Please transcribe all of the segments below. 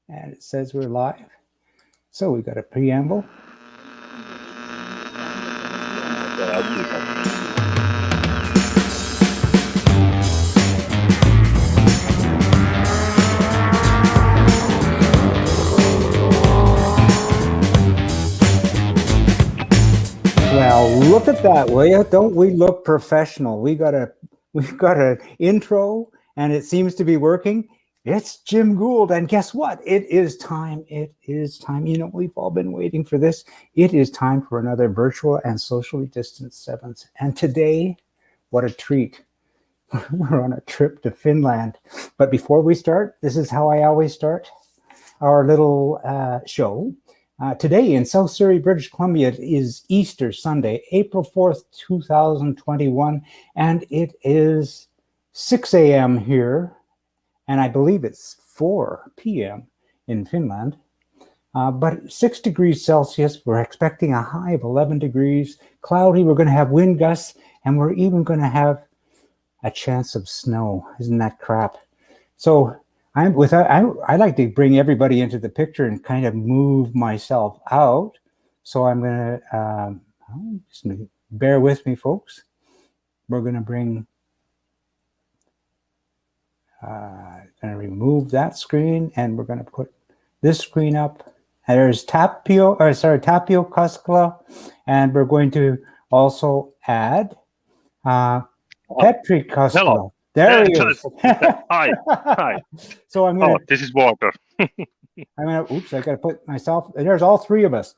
and it says we're live. So we got a preamble. Well, look at that, will you? Don't we look professional? We've got an intro, and it seems to be working. It's Jim Gould, and guess what? It is time. It is time. You know, we've all been waiting for this. It is time for another virtual and socially distanced Sevens. And today, what a treat. We're on a trip to Finland. But before we start, this is how I always start our little show. Today in South Surrey, British Columbia, is Easter Sunday, April 4th, 2021, and it is 6 a.m. here, and I believe it's 4 p.m. in Finland. But 6 degrees Celsius, we're expecting a high of 11 degrees, cloudy, we're going to have wind gusts, and we're even going to have a chance of snow. Isn't that crap? So I like to bring everybody into the picture and kind of move myself out. So I'm going to, just bear with me, folks. We're going to going to remove that screen, and we're going to put this screen up. And there's Tapio Koskela, and we're going to also add Petri Koskela. Hello. There he is. Hi. So I'm going to. Oh, this is water. Oops, I got to put myself. There's all three of us.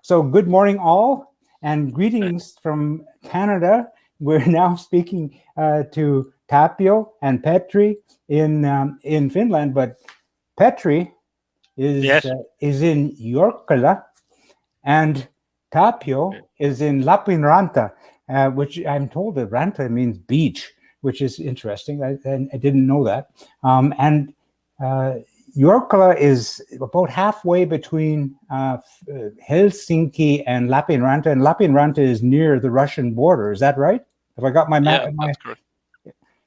So good morning, all, and greetings from Canada. We're now speaking to Tapio and Petri in Finland, but Petri is in Jorkkala, and Tapio is in Lapinranta, which I'm told that Ranta means beach, which is interesting. I didn't know that. And Jorkkala is about halfway between Helsinki and Lapinranta, and Lapinranta is near the Russian border. Is that right? Have I got my map? Yeah, that's correct.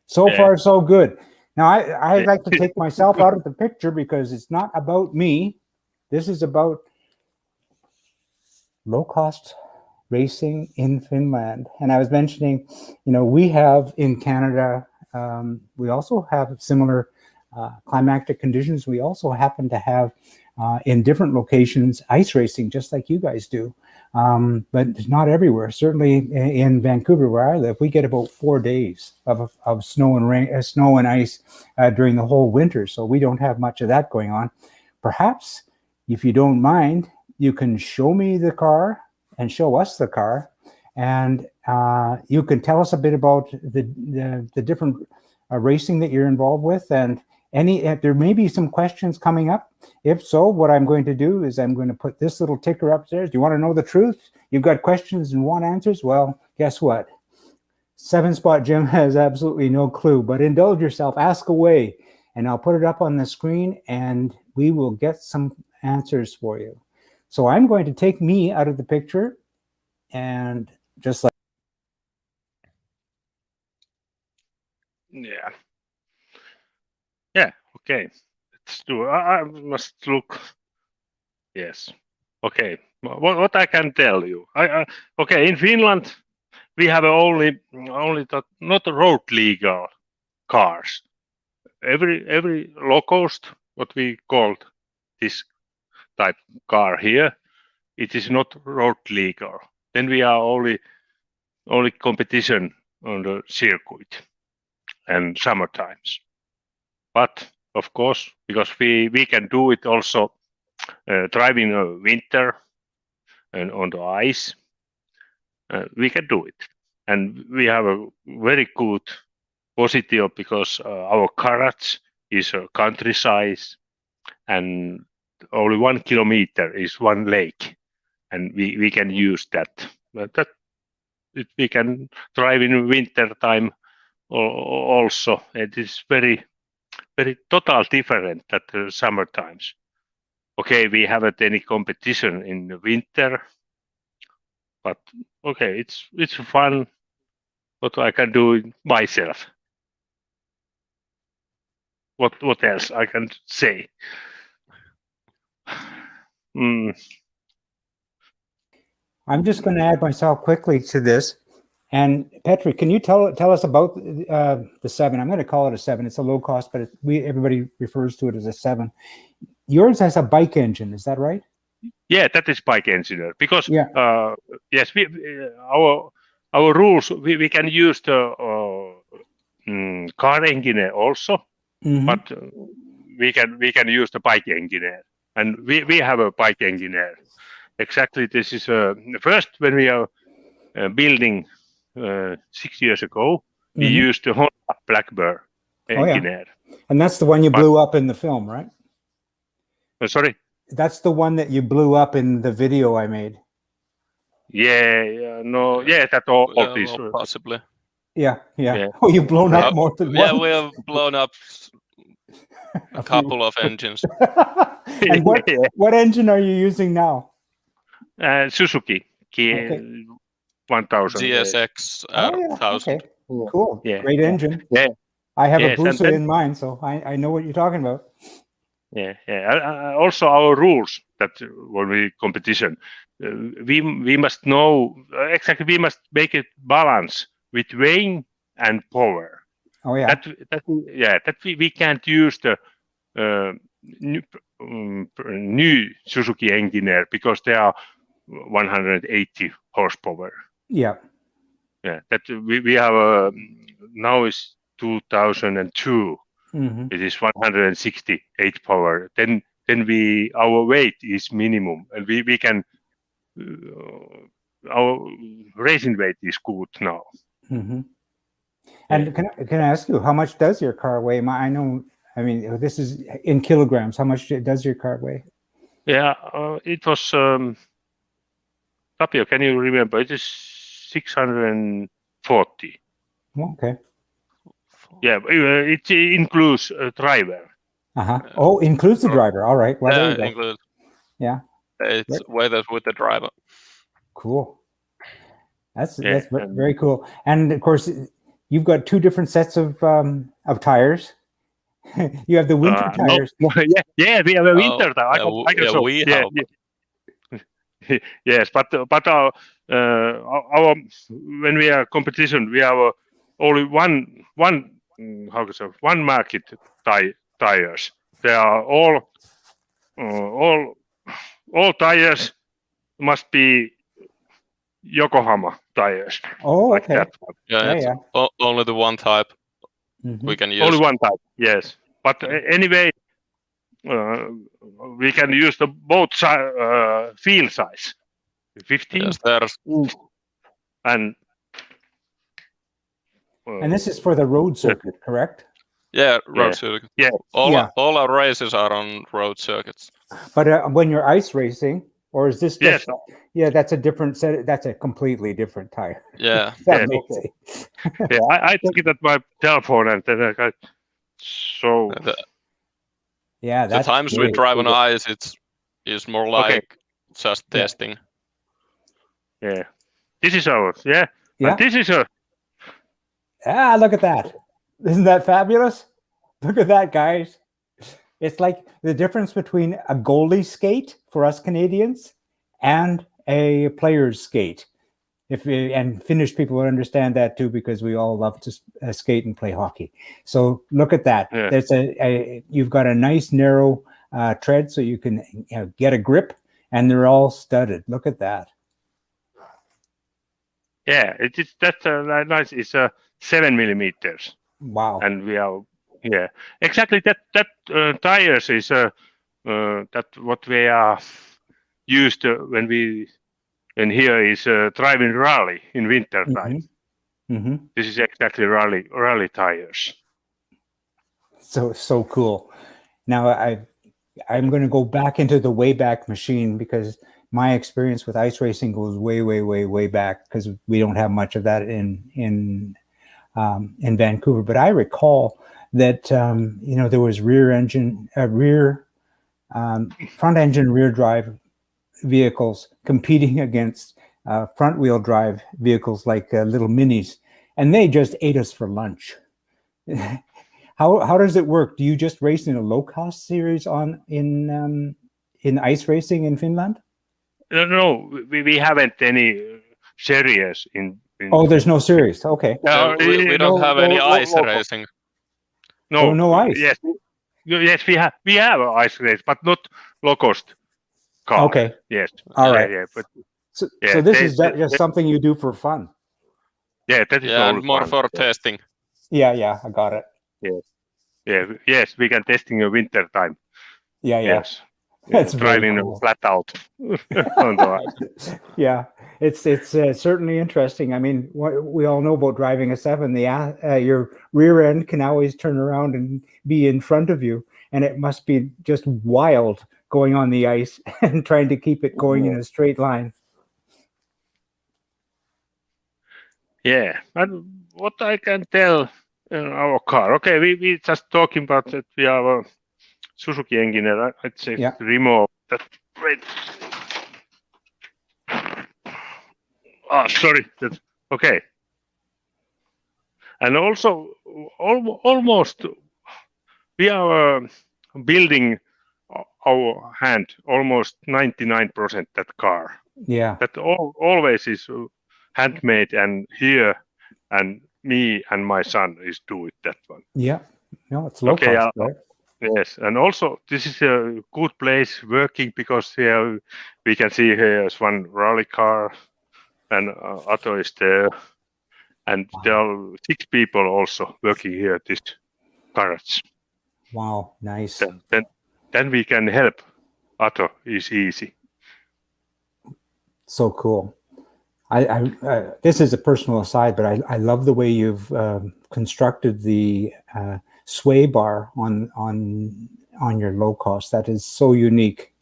So far, so good. Now, I like to take myself out of the picture because it's not about me. This is about low-cost racing in Finland. And I was mentioning, we have in Canada, we also have similar climatic conditions. We also happen to have in different locations ice racing, just like you guys do. But it's not everywhere. Certainly in Vancouver, where I live, we get about 4 days of snow and rain, snow and ice during the whole winter. So we don't have much of that going on. Perhaps, if you don't mind, you can show me the car and show us the car, and you can tell us a bit about the different racing that you're involved with, and there may be some questions coming up. If so, what I'm going to do is I'm going to put this little ticker upstairs. Do you want to know the truth? You've got questions and want answers? Well, guess what? 7-Spot Jim has absolutely no clue, but indulge yourself, ask away, and I'll put it up on the screen, and we will get some answers for you. So I'm going to take me out of the picture, and just like. Yeah, okay. Let's do it. I must look. Yes. Okay. What I can tell you. Okay, in Finland, we have only not road legal cars. Every Locost, what we called this type car here, it is not road legal. Then we are only competition on the circuit and summer times. But of course, because we can do it also driving winter and on the ice, we can do it. And we have a very good positive because our garage is a countryside, and only 1 kilometer is one lake, and we can use that. But we can drive in winter time also. It is very total different at the summer times. Okay, we haven't any competition in the winter, but okay, it's fun. What I can do myself. What else I can say? mm, I'm just going to add myself quickly to this. And Petri, can you tell us about the 7? I'm going to call it a 7. It's a low cost, but everybody refers to it as a 7. Yours has a bike engine, is that right? yeah, that is bike engineer because Yeah. yes, our rules we can use the car engineer also, Mhm. but we can use the bike engineer, and we have a bike engineer. Exactly, this is first when we are building 6 years ago, we Mhm. used the Honda Blackbird Oh, yeah. engineer. And that's the one you But- blew up in the film, right? Sorry. That's the one that you blew up in the video I made. That all Yeah, these. well, possibly. Yeah. Yeah. Oh, you've blown Yeah. up more than Yeah, one. we have blown up a couple of engines. And Yeah. what engine are you using now? Suzuki Okay. 1000. GSX Oh, yeah. 1000. Okay. Cool. Yeah. Great engine. Yeah. I have Yes, a and Busa then- in mine, so I know what you're talking about. Yeah. Also, our rules that when we competition, we must know exactly. We must make it balance with weight and power. Oh, yeah. That we can't use the new Suzuki engineer because they are 180 horsepower. Yeah. Yeah, that we have now is 2002. Hmm. It is 168 power. Then our weight is minimum, and we can our racing weight is good now. Hmm. And can I ask you, how much does your car weigh? I know, I mean, this is in kilograms. How much does your car weigh? Yeah, it was Tapio. Can you remember? It is 640. Okay. Yeah, it includes a driver. Uh-huh. Oh, includes the driver. All right. Well, there you go. Include. Yeah. It's weathered with the driver. Cool. That's Yeah, very cool. And of course, you've got 2 different sets of tires. You have the winter tires. Yeah, we have a winter tire. I can show. we Yeah, have. yeah. Yes, but our when we are competition, we have only one how to say one market tires. They are all tires must be Yokohama tires. Oh, like okay. that. Yeah, Yeah, it's only the one type Mhm. we can use. Only one type, yes. But anyway, we can use the both field size, 15 Yes, there's and. And this is for the road circuit, correct? road circuit. Yeah. All our races are on road circuits. But when you're ice racing, or is this just? Yes. Yeah, that's a different set. That's a completely different tire. Yeah. That Yeah. makes sense. Yeah, I take it at my telephone and then I got so Yeah, The that's times we great. drive on ice, it's more like Okay. just Yeah. testing. yeah. This is ours, yeah. Yeah. And this is a Ah, look at that. Isn't that fabulous? Look at that, guys. It's like the difference between a goalie skate for us Canadians and a player's skate. And Finnish people would understand that too, because we all love to skate and play hockey. So look at that. Yeah. There's you've got a nice narrow tread, so you can get a grip, and they're all studded. Look at that. yeah. It is that's nice. It's 7 millimeters, Wow. and we are exactly that tires is that what we are used when here is driving rally in winter time. Mm-hmm. This is exactly rally tires. So cool. Now I'm going to go back into the Wayback Machine, because my experience with ice racing goes way back, because we don't have much of that in Vancouver. But I recall that there was front engine rear drive vehicles competing against front wheel drive vehicles like little minis, and they just ate us for lunch. How does it work? Do you just race in a low cost series in in ice racing in Finland? No, we haven't any series in. Oh, there's no series. Okay. We don't have any ice racing. No, Oh, no ice. Yes, we have ice race, but not Locost car. Okay. Yes. All right. Yeah, but So yeah, this is just something you do for fun. yeah, that is Yeah, only and more fun. for testing. Yeah, I got it. Yes, we can test in the winter time. Yeah. Yes. That's very driving cool. flat out on the ice. Yeah, it's certainly interesting. I mean, we all know about driving a 7. Your rear end can always turn around and be in front of you, and it must be just wild going on the ice and trying to keep it going in a straight line. Yeah, and what I can tell in our car. Okay, we just talking about that we have a Suzuki engineer. I'd say remove that. Wait. Sorry. Okay. And also, almost we are building our hand almost 99% that car. Yeah. That always is handmade, and here and me and my son is doing that one. Yeah. No, it's low cost, right? Yes, and also this is a good place working because here we can see here is one rally car, and Otto is there, and there are 6 people also working here at this garage. Wow, nice. Then we can help Otto. Is easy. So cool. I this is a personal aside, but I love the way you've constructed the sway bar on your low cost. That is so unique.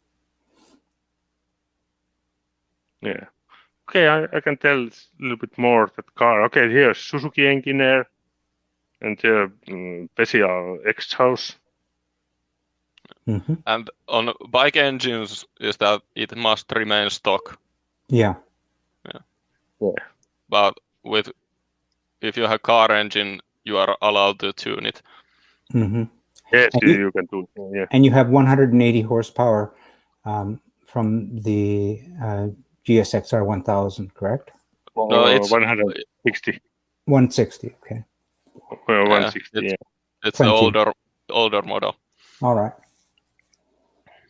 Yeah. Okay, I can tell a little bit more that car. Okay, here's Suzuki engineer, and here special exhaust. Mm-hmm. And on bike engines is that it must remain stock. Yeah. But if you have car engine, you are allowed to tune it. Mm-hmm. Yes, you can do. Yeah. And you have 180 horsepower from the GSXR 1000, correct? No, it's 160. 160. Okay. 160. Yeah. It's the older model. All right.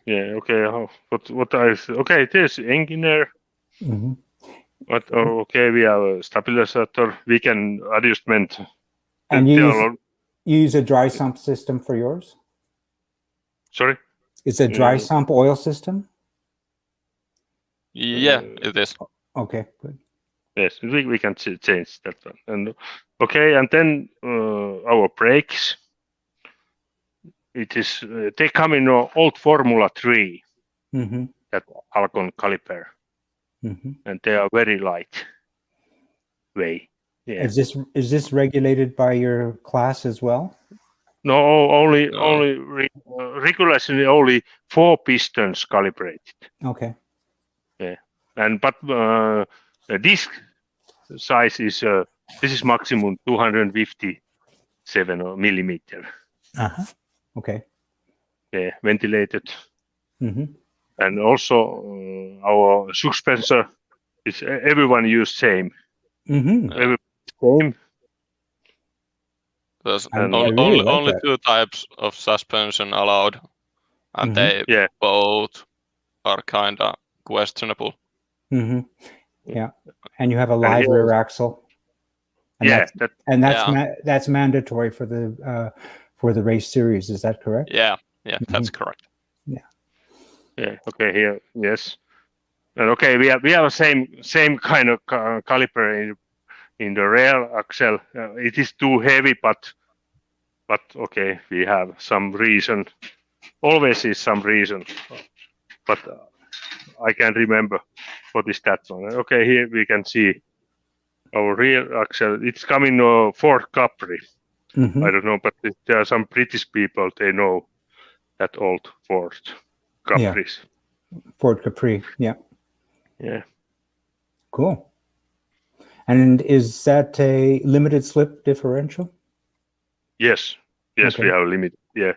Yeah. Okay. What I okay? This engineer. Mm-hmm. But okay, we have a stabilizer. We can adjustment. And you use a dry sump system for yours? Sorry? It's a dry sump oil system? Yeah, it is. Okay, good. Yes, we can change that one. And okay, and then our brakes. It is they come in old Formula 3. Mm-hmm. That Alcon caliper. Mm-hmm. And they are very light way. Yeah. Is this regulated by your class as well? No, only regulation only 4 pistons calibrated. Okay. Yeah, but the disc size is this is maximum 257 millimeter. Okay. Yeah, ventilated. Mm-hmm. And also our suspension is everyone use same. Mm-hmm. Same. There's really only like 2 types of suspension allowed, and they both are kind of questionable. Mm-hmm. Yeah, and you have a live rear axle. And that's mandatory for the race series. Is that correct? Yeah, that's correct. Yeah. Okay. Here, yes. And okay, we have same kind of caliper in the rear axle. It is too heavy, but okay, we have some reason. Always is some reason, but I can't remember what is that one. Okay, here we can see our rear axle. It's coming Ford Capri. Mm-hmm. I don't know, but there are some British people. They know that old Ford Capris. Yeah. Ford Capri. Yeah. Yeah. Cool. And is that a limited slip differential? Yes. Okay. We have limited. Yeah.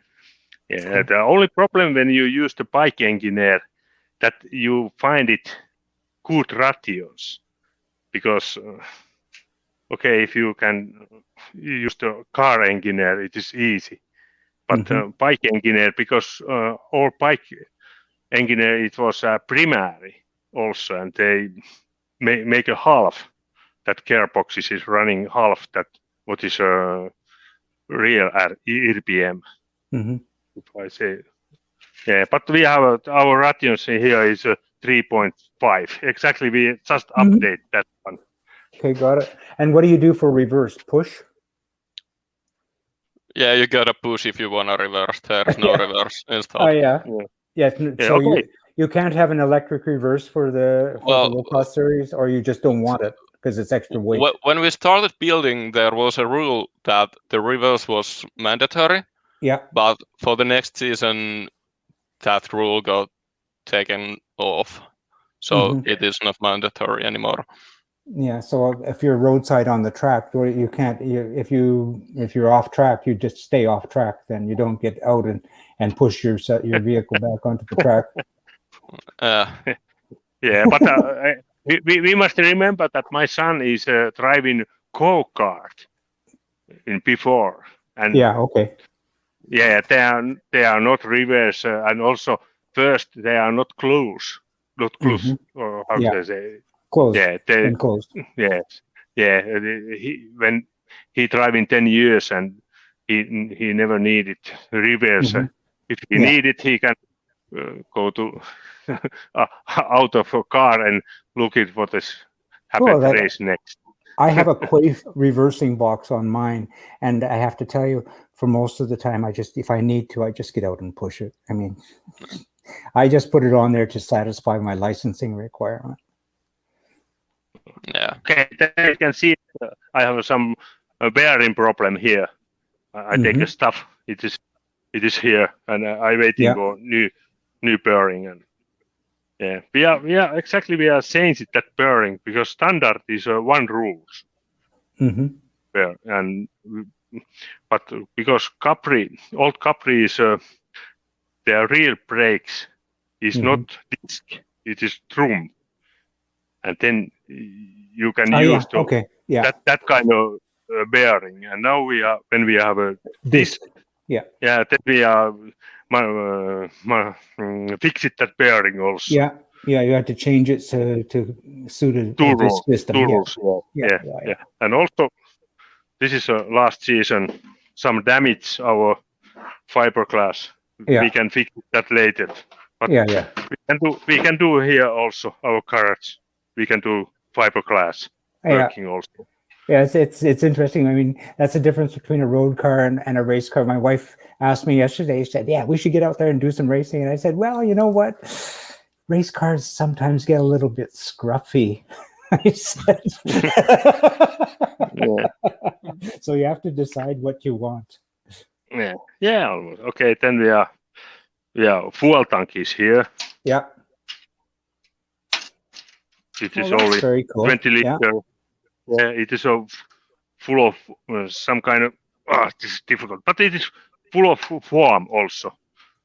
Yeah, the only problem when you use the bike engineer that you find it good rations because if you can use the car engineer, it is easy. But bike engineer, because all bike engineer, it was primary also, and they make a half that gearboxes is running half that what is a real RPM. If I say, yeah, but we have our rations here is 3.5. Exactly, we just update that one. Okay, got it. And what do you do for reverse? Push? Yeah, you gotta push if you wanna reverse. There's no reverse installed. Oh yeah. Yes. So okay. you can't have an electric reverse for the Locost series, or you just don't want it because it's extra weight. When we started building, there was a rule that the reverse was mandatory. Yeah. But for the next season, that rule got taken off, so it is not mandatory anymore. Yeah. So if you're roadside on the track, you can't. If you're off track, you just stay off track. Then you don't get out and push your vehicle back onto the track. Yeah, but we must remember that my son is driving go-kart in before, and yeah, they are not reverse, and also first they are not close, or how to say, closed. Yeah, closed. Yes, yeah. When he driving 10 years and he never needed reverse. If he needed, he can go to out of a car and look at what is happened race next. I have a Quaife reversing box on mine, and I have to tell you, for most of the time, if I need to, I just get out and push it. I mean, I just put it on there to satisfy my licensing requirement. Yeah. Okay, then you can see I have some bearing problem here. I take the stuff. It is here, and I waiting for new bearing. And yeah, we are exactly we are changing that bearing because standard is one rules. But because old Capri is their real brakes is not disc, it is drum, and then you can use that kind of bearing. And now when we have a disc, then we are fix it that bearing also. Yeah, you have to change it to suit a disc system. Yeah. And also, this is last season some damage our fiberglass. We can fix that later. But we can do here also our carrots. We can do fiberglass working also. Yeah, it's interesting. I mean, that's the difference between a road car and a race car. My wife asked me yesterday, she said, yeah, we should get out there and do some racing. And I said, well, you know what? Race cars sometimes get a little bit scruffy. I said. So you have to decide what you want. Yeah, almost. Okay, then we are fuel tank is here. Yeah. It is only very cool. 20 liter. Yeah, it is full of some kind of. This is difficult, but it is full of foam also.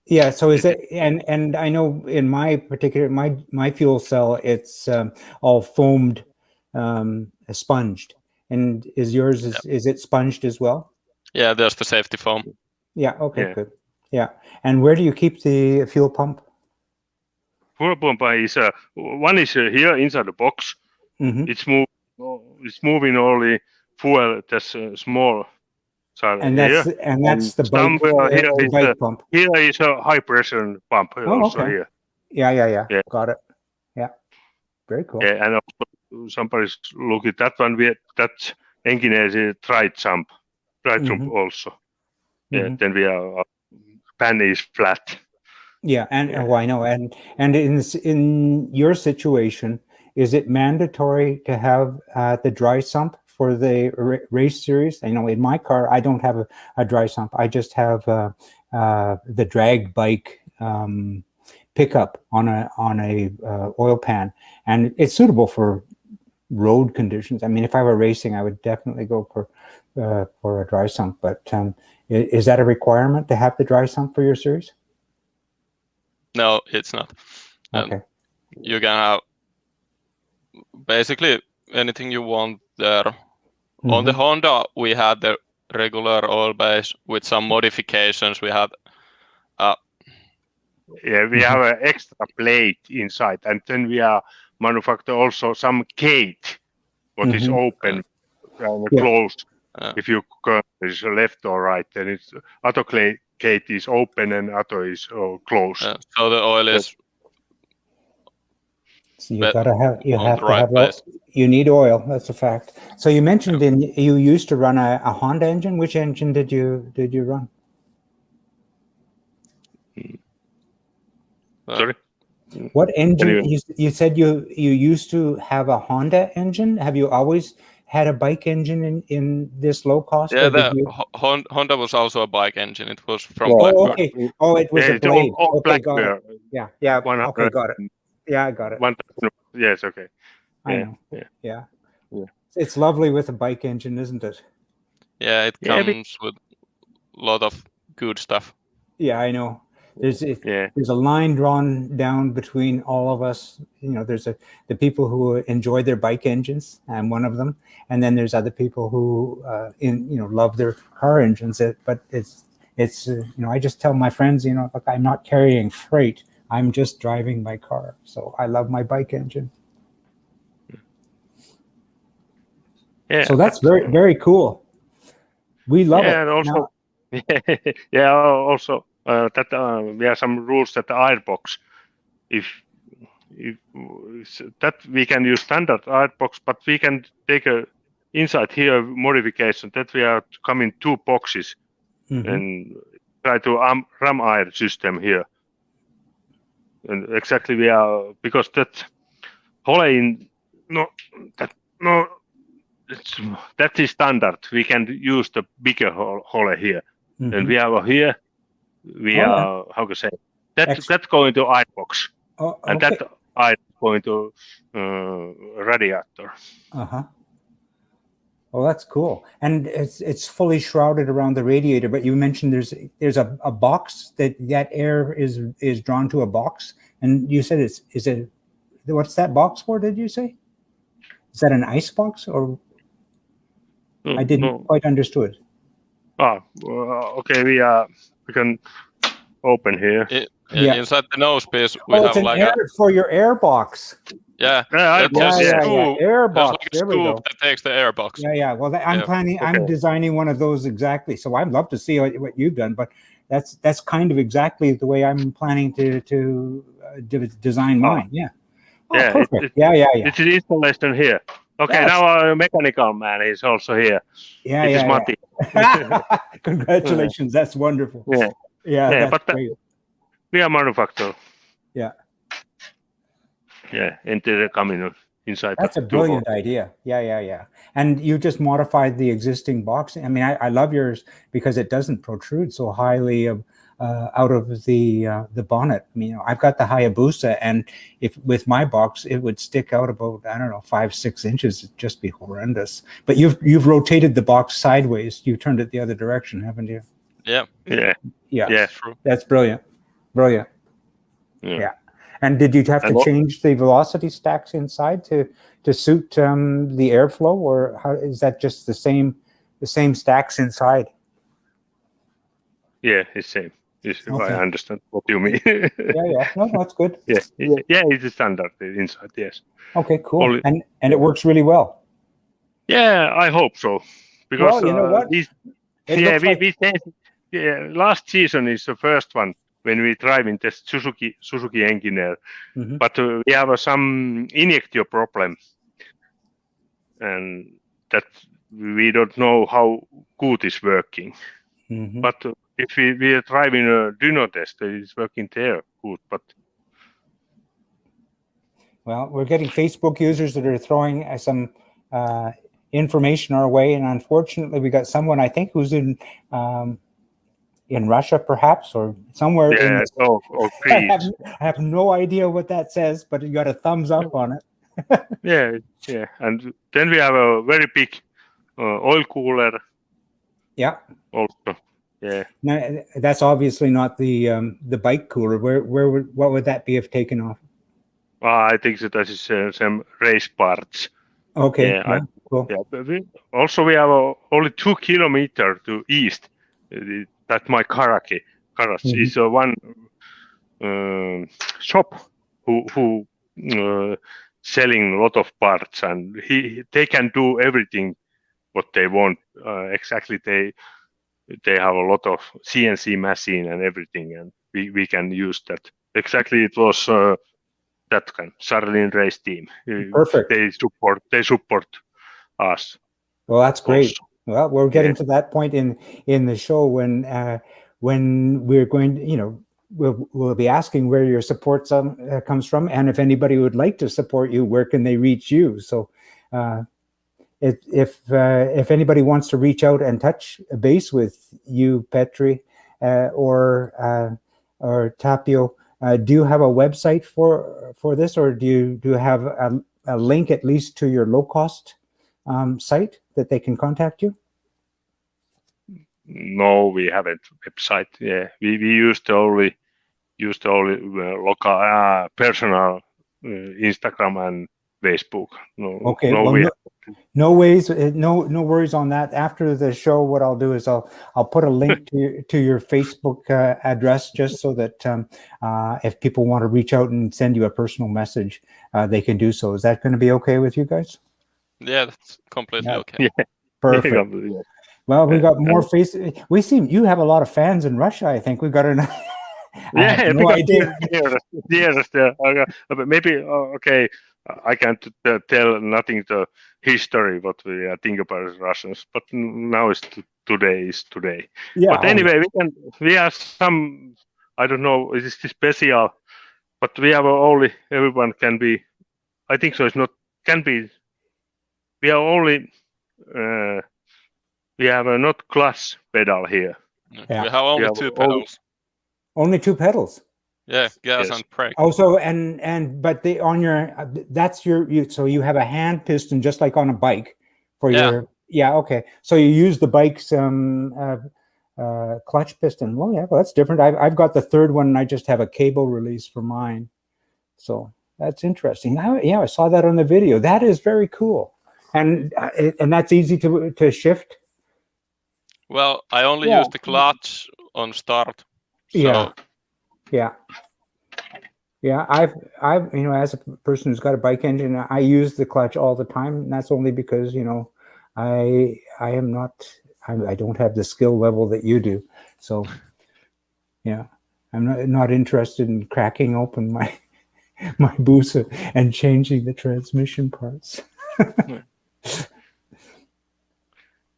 Yeah. So is it? And I know in my particular my fuel cell, it's all foamed, sponged. And is yours is it sponged as well? Yeah, there's the safety foam. Yeah. Okay. Good. Yeah. And where do you keep the fuel pump? Fuel pump is one is here inside the box. It's moving only fuel. That's small. And that's the bike, here bike pump. Here is a high pressure pump also here. Yeah. Got it. Yeah. Very cool. Yeah, and also somebody's look at that one. That engine is a tri jump also. Yeah, then we are pan is flat. Yeah, and I know, and in your situation, is it mandatory to have the dry sump for the race series? I know in my car I don't have a dry sump. I just have the drag bike pickup on a oil pan, and it's suitable for road conditions. I mean, if I were racing, I would definitely go for a dry sump. But Is that a requirement to have the dry sump for your series? No, it's not. Okay. You can have basically anything you want there. On the Honda, we had the regular oil base with some modifications. We had we have an extra plate inside, and then we are manufacture also some gate, what is open and closed. If you go is left or right, then it's other gate is open and other is closed. So the oil is. So you gotta have place. You need oil. That's a fact. So you mentioned you used to run a Honda engine. Which engine did you run? Sorry. What engine? You said you used to have a Honda engine. Have you always had a bike engine in this Locost? Yeah, Honda was also a bike engine. It was from Blackbird. Okay. Oh, it was a blade. Okay, got it. Yeah. 100. Okay, got it. Yeah, I got it. 1000. Yes, okay. I know. Yeah. It's lovely with a bike engine, isn't it? Yeah, it comes with a lot of good stuff. Yeah, I know. There's a line drawn down between all of us. You know, there's the people who enjoy their bike engines. I'm one of them, and then there's other people who love their car engines. But it's I just tell my friends, look, I'm not carrying freight. I'm just driving my car. So I love my bike engine. Yeah. So that's very, very cool. We love it. And also, also that we have some rules that the airbox, if that we can use standard airbox, but we can take a inside here modification that we are coming 2 boxes and try to ram air system here. And exactly we are because that hole that is standard. We can use the bigger hole here, and we have here. We are how to say that's going to air box, and that air going to radiator. Well, that's cool, and it's fully shrouded around the radiator. But you mentioned there's a box that air is drawn to a box, and you said is it what's that box for? Did you say? Is that an ice box or? I didn't quite understood. Okay. We can open here. Inside the nose piece, we have like for your air box. Yeah. Air box. Like a scoop that takes the air box. Yeah. Well, I'm designing one of those exactly. So I'd love to see what you've done, but that's kind of exactly the way I'm planning to design mine. Yeah. Perfect. It's installation here. Okay, now our mechanical man is also here. It is Matti. Congratulations, that's wonderful. Yeah, but we are manufacturer. Yeah. Yeah, interior coming inside. That's a brilliant idea. Yeah. And you just modified the existing box. I mean, I love yours because it doesn't protrude so highly out of the bonnet. I mean, I've got the Hayabusa, and if with my box, it would stick out about 5-6 inches. It'd just be horrendous. But you've rotated the box sideways. You turned it the other direction, haven't you? Yeah. True. That's brilliant. Yeah. And did you have to change the velocity stacks inside to suit the airflow, or how is that just the same stacks inside? Yeah, it's same. I understand what you mean. Yeah. No, that's good. Yeah, it's a standard inside. Yes. Okay, cool. And it works really well. Yeah, I hope so. Because you know what? Last season is the first one when we drive in the Suzuki Engineer, but we have some injector problem, and that we don't know how good is working. But if we are driving a dyno test, it's working there good. But well, we're getting Facebook users that are throwing some information our way, and unfortunately, we got someone I think who's in Russia, perhaps, or somewhere. Yeah, I have no idea what that says, but you got a thumbs up on it. Yeah, and then we have a very big oil cooler. Yeah. Also, Yeah. Now, that's obviously not the bike cooler. What would that be if taken off? I think that is some race parts. Okay. Yeah, Cool. yeah. But we have only 2 kilometers to east. That my garage is one shop who selling a lot of parts, and they can do everything what they want. Exactly, they have a lot of CNC machine and everything, and we can use that. Exactly, it was that kind Sarlin race team. Perfect. They support us. Well, that's great. Also. Well, we're getting to that point in the show when we're going to, we'll be asking where your support comes from, and if anybody would like to support you, where can they reach you? So if anybody wants to reach out and touch base with you, Petri, or Tapio, do you have a website for this, or do you have a link at least to your Locost site that they can contact you? No, we haven't website. Yeah, we used only local personal Instagram and Facebook. No, okay. No worries on that. After the show, what I'll do is I'll put a link to your Facebook address, just so that if people want to reach out and send you a personal message, they can do so. Is that going to be okay with you guys? Yeah, that's completely okay. Yeah. Perfect. Yeah. Well, we got more we seem you have a lot of fans in Russia. I think we've got enough. Yeah, no idea. Yes, but maybe okay. I can't tell nothing the history what we think about Russians, but now today is today. Yeah. But anyway, we have some. I don't know. Is this special? But we have only everyone can be. I think so. It's not can be. We are only. We have not clutch pedal here. Yeah. We have only two pedals. Only two pedals. Yeah, gas and brake. Oh, so but they on your that's so you have a hand piston just like on a bike for your okay. So you use the bike's clutch piston. Well, that's different. I've got the third one, and I just have a cable release for mine. So that's interesting. I saw that on the video. That is very cool, and that's easy to shift. Well, I only use the clutch on start. So. Yeah. I've as a person who's got a bike engine, I use the clutch all the time, and that's only because I don't have the skill level that you do. So yeah, I'm not interested in cracking open my Busa and changing the transmission parts.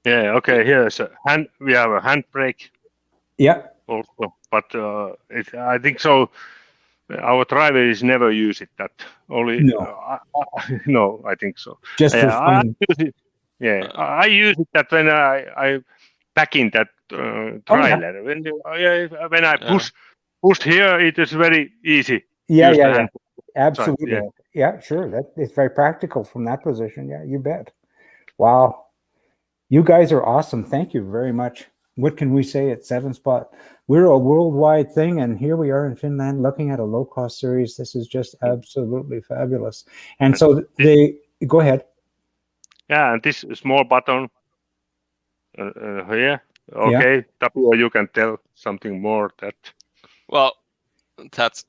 Yeah. Okay. Here's we have a handbrake. Yeah. Also, but I think so. Our drivers never use it. That only no. I think so. Just for fun. I use it that when I back in that trailer. When I push here, it is very easy. Yeah. Absolutely. Yeah, sure. That it's very practical from that position. Yeah, you bet. Wow. You guys are awesome. Thank you very much. What can we say at 7 Spot? We're a worldwide thing, and here we are in Finland looking at a low-cost series. This is just absolutely fabulous. And so go ahead. Yeah, and this small button here. Okay, Tapio, you can tell something more that. Well, that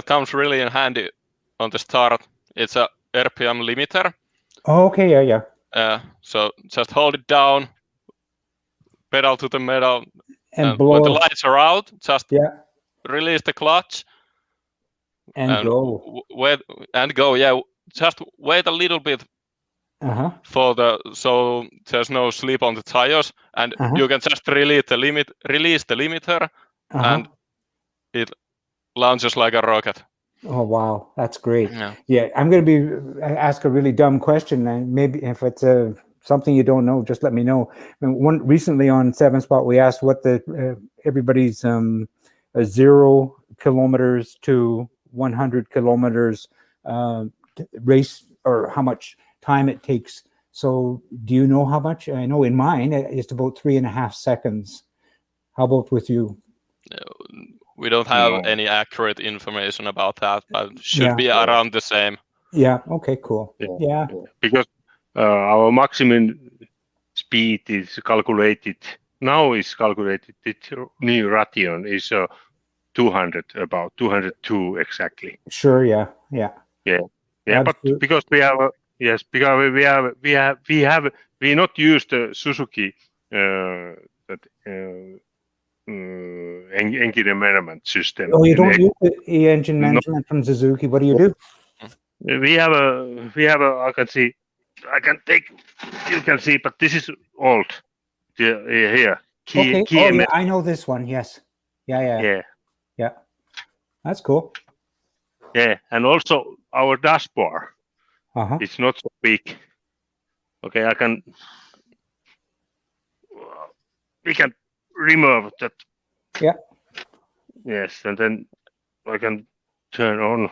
comes really in handy on the start. It's a RPM limiter. Oh, okay, yeah. So just hold it down, pedal to the metal, and blow. When the lights are out, just release the clutch and go. Go. Yeah, just wait a little bit for so there's no slip on the tires, and you can just release the limiter, and it launches like a rocket. Oh wow, that's great. Yeah, I'm going to ask a really dumb question, and maybe if it's something you don't know, just let me know. Recently on 7 Spot, we asked what everybody's 0 kilometers to 100 kilometers race, or how much time it takes. So do you know how much? I know in mine it's about 3.5 seconds. How about with you? We don't have any accurate information about that, but should be around the same. Yeah. Okay. Cool. Yeah. Because our maximum speed is calculated now. Is calculated. The new ration is 200, about 202 exactly. Sure. Yeah. But because we have we not used the Suzuki engine management system. Oh, you don't use the engine management from Suzuki. What do you do? We have I can see. I can take. You can see, but this is old. Here. Okay. Oh, yeah, I know this one. Yes. Yeah. That's cool. Yeah, and also our dashboard. It's not so big. Okay, we can remove that. Yeah. Yes, and then I can turn on.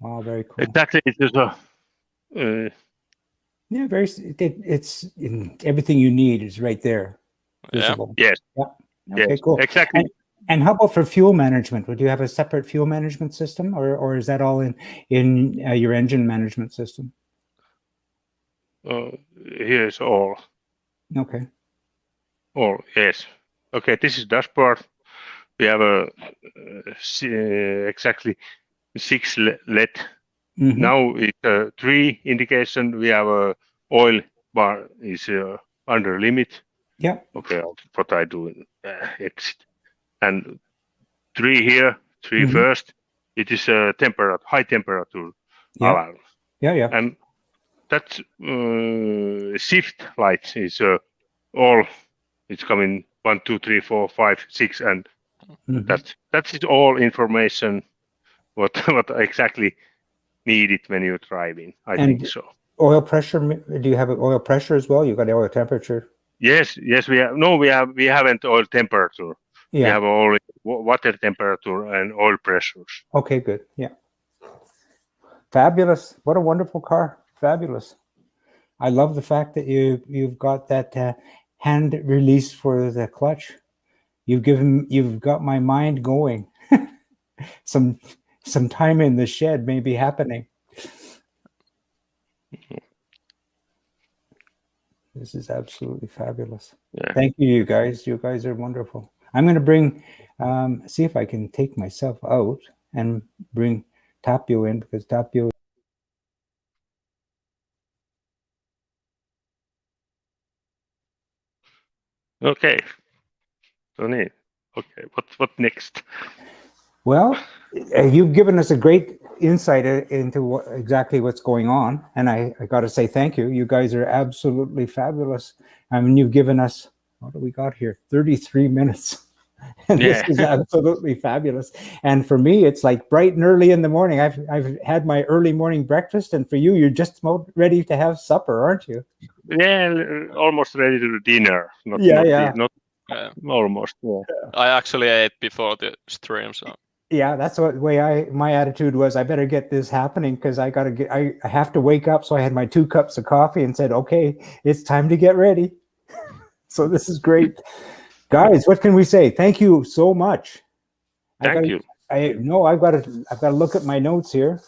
Wow, very cool. Exactly, it is yeah, it's everything you need is right there. Visible. Yes. Yeah. Okay, cool. Exactly. And how about for fuel management? Would you have a separate fuel management system, or is that all in your engine management system? Here's all. Okay. All, yes. Okay, this is dashboard. We have exactly 6 LED. Now it's 3 indication. We have a oil bar is under limit. Yeah. Okay, what I do exit. And 3 here, 3 first. It is a high temperature alarm. Yeah. And that shift lights is all. It's coming 1, 2, 3, 4, 5, 6, and that is all information. What exactly needed when you're driving? I think so. Oil pressure? Do you have oil pressure as well? You got oil temperature? Yes. We have. No, we haven't oil temperature. Yeah. We have only water temperature and oil pressures. Okay, good. Yeah. Fabulous. What a wonderful car. Fabulous. I love the fact that you've got that hand release for the clutch. You've got my mind going. Some time in the shed may be happening. This is absolutely fabulous. Yeah. Thank you, you guys. You guys are wonderful. I'm going to bring, see if I can take myself out and bring Tapio in, because Tapio. Okay. Okay. What next? Well, you've given us a great insight into exactly what's going on, and I got to say thank you. You guys are absolutely fabulous. I mean, you've given us, what do we got here? 33 minutes. And this is absolutely fabulous. And for me, it's like bright and early in the morning. I've had my early morning breakfast, and for you, you're just ready to have supper, aren't you? Yeah, almost ready to dinner. Not almost. Yeah. I actually ate before the stream, so. Yeah, that's what way my attitude was. I better get this happening because I have to wake up. So I had my 2 cups of coffee and said, okay, it's time to get ready. So this is great. Guys, what can we say? Thank you so much. Thank you. I've got to look at my notes here.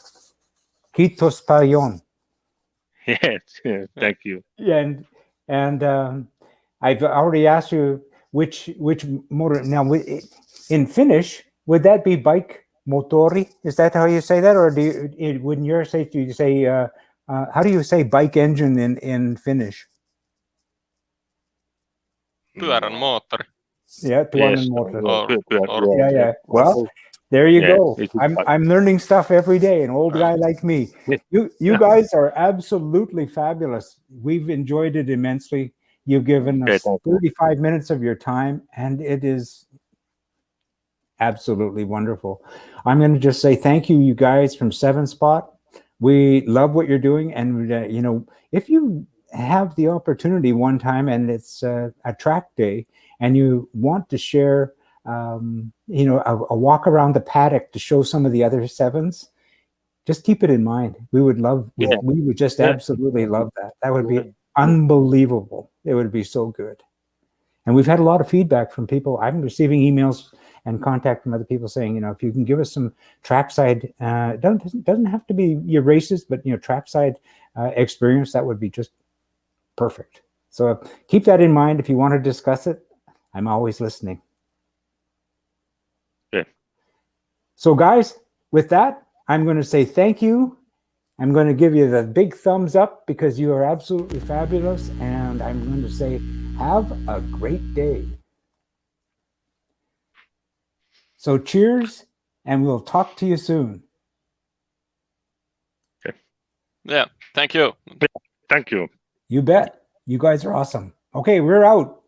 Kitos payon. Yes, thank you. And I've already asked you which motor. Now, in Finnish, would that be bike motori? Is that how you say that, or do you say how do you say bike engine in Finnish? Pyörän moottori. Yeah, pyörän moottori. Yeah. Well, there you go. I'm learning stuff every day. An old guy like me. You guys are absolutely fabulous. We've enjoyed it immensely. You've given us 35 minutes of your time, and it is absolutely wonderful. I'm going to just say thank you guys from 7 Spot. We love what you're doing, and if you have the opportunity one time and it's a track day and you want to share a walk around the paddock to show some of the other 7s, just keep it in mind. We would love we would just absolutely love that. That would be unbelievable. It would be so good. And we've had a lot of feedback from people. I'm receiving emails and contact from other people saying, if you can give us some trackside, doesn't have to be your races, but trackside experience, that would be just perfect. So keep that in mind. If you want to discuss it, I'm always listening. Okay. So guys, with that, I'm going to say thank you. I'm going to give you the big thumbs up because you are absolutely fabulous. And I'm going to say, have a great day. So cheers, and we'll talk to you soon. Okay. Yeah, thank you. Thank you. You bet. You guys are awesome. Okay, we're out.